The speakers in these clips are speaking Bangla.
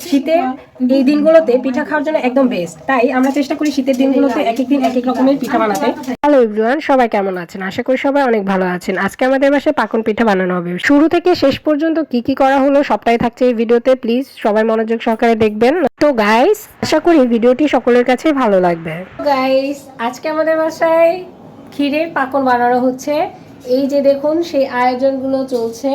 শীতের এই দিনগুলোতে পিঠা খাওয়ার জন্য একদম বেস্ট। তাই আমরা চেষ্টা করি শীতের দিনগুলোতে এক এক দিন এক এক রকমের পিঠা বানাতে। হ্যালো এভরিওয়ান, সবাই কেমন আছেন? আশা করি সবাই অনেক ভালো আছেন। আজকে আমাদের বাসায় পাকন পিঠা বানানো হবে। শুরু থেকে শেষ পর্যন্ত কি কি করা হলো সবটাই থাকছে এই ভিডিওতে। প্লিজ সবাই মনোযোগ সহকারে দেখবেন। তো গাইস, আশা করি ভিডিওটি সকলের কাছে ভালো লাগবে। গাইস, আজকে আমাদের বাসায় ক্ষীরের পাকন বানানো হচ্ছে। এই যে দেখুন, সেই আয়োজনগুলো চলছে।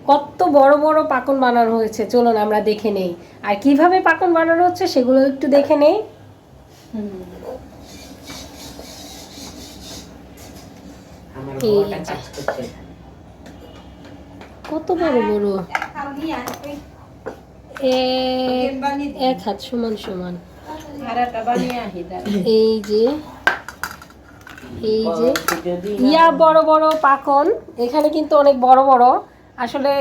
কত বড় বড় পাকন বানানো হয়েছে, চলুন আমরা দেখে নেই। আর কিভাবে পাকন বানানো হচ্ছে সেগুলো একটু দেখে নেই। কত বড় বড়, এক হাত সমান সমান। এই যে ইয়া বড় বড় পাকন, এখানে কিন্তু অনেক বড় বড়। আসলে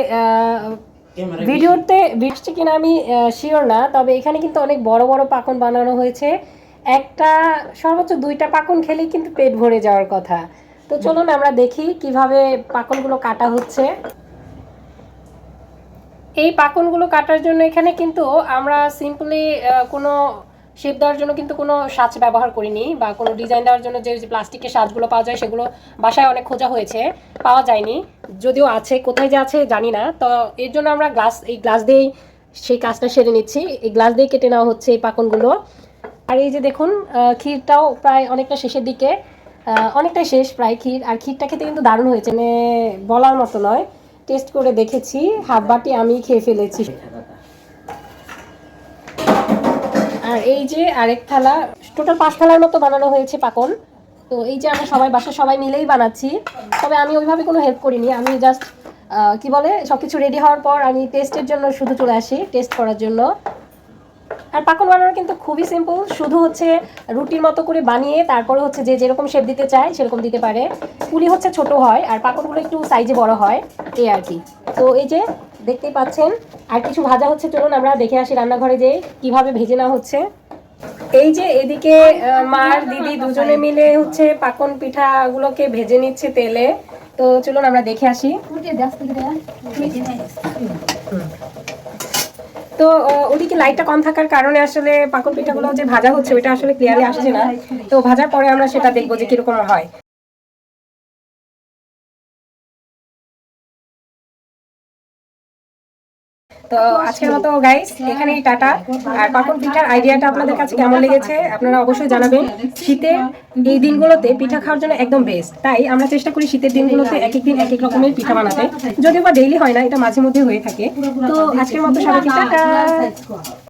ভিডিওতে আসছে কিনা আমি শিওর না, তবে এখানে কিন্তু অনেক বড় বড় পাকন বানানো হয়েছে। একটা সর্বোচ্চ 2টা পাকন খেলেই কিন্তু পেট ভরে যাওয়ার কথা। তো চলুন আমরা দেখি কিভাবে পাকনগুলো কাটা হচ্ছে। এই পাকনগুলো কাটার জন্য এখানে কিন্তু আমরা সিম্পলি কোনো শেপ দেওয়ার জন্য কিন্তু কোনো সাজ ব্যবহার করিনি, বা কোনো ডিজাইন দেওয়ার জন্য যে প্লাস্টিকের সাজগুলো পাওয়া যায় সেগুলো বাসায় অনেক খোঁজা হয়েছে, পাওয়া যায়নি। যদিও আছে, কোথায় যে আছে জানি না। তো এর জন্য আমরা এই গ্লাস দিয়েই সেই কাজটা সেরে নিচ্ছি। এই গ্লাস দিয়ে কেটে নেওয়া হচ্ছে এই পাকনগুলো। আর এই যে দেখুন, ক্ষীরটাও প্রায় অনেকটা শেষের দিকে, অনেকটাই শেষ প্রায় ক্ষীর। আর ক্ষীরটা খেতে কিন্তু দারুণ হয়েছে, মানে বলার মতো নয়। টেস্ট করে দেখেছি, হাফ বাটি আমি খেয়ে ফেলেছি। আর এই যে আরেক থালা, টোটাল 5 থালার মতো বানানো হয়েছে পাকন। তো এই যে আমরা বাসার সবাই মিলেই বানাচ্ছি, তবে আমি ওইভাবে কোনো হেল্প করিনি। আমি জাস্ট কি বলে সবকিছু রেডি হওয়ার পর আমি টেস্টের জন্য শুধু চলে আসি, টেস্ট করার জন্য। আর পাকন বানানো কিন্তু খুবই সিম্পল, শুধু হচ্ছে রুটির মতো করে বানিয়ে তারপরে হচ্ছে যে যেরকম শেপ দিতে চায় সেরকম দিতে পারে। পুলি হচ্ছে ছোট হয় আর পাকনগুলো একটু সাইজে বড় হয়, এই আর কি। তো এই যে দেখতেই পাচ্ছেন, আর কিছু ভাজা হচ্ছে। চলুন আমরা দেখে আসি রান্নাঘরে যে কিভাবে ভেজে নেওয়া হচ্ছে। এই যে এদিকে মার দিদি দুজনে মিলে হচ্ছে পাকন পিঠাগুলোকে ভেজে নিচ্ছে তেলে। তো চলুন আমরা দেখে আসি। তো ওদিকে লাইটটা কম থাকার কারণে আসলে পাকন পিঠাগুলো যে ভাজা হচ্ছে ওইটা আসলে ক্লিয়ারলি আসছে না। তো ভাজার পরে আমরা সেটা দেখবো যে কিরকম হয়। তো আজকের মতো গাইস এখানেই টাটা। আর পাকন পিঠার আইডিয়াটা আপনাদের কাছে কেমন লেগেছে আপনারা অবশ্যই জানাবেন। শীতের এই দিনগুলোতে পিঠা খাওয়ার জন্য একদম বেস্ট। তাই আমরা চেষ্টা করি শীতের দিনগুলোতে এক এক দিন এক এক রকমের পিঠা বানাতে। যদিও বা ডেইলি হয় না, এটা মাঝে মধ্যে হয়ে থাকে। তো আজকের মতো সবাইকে টাটা।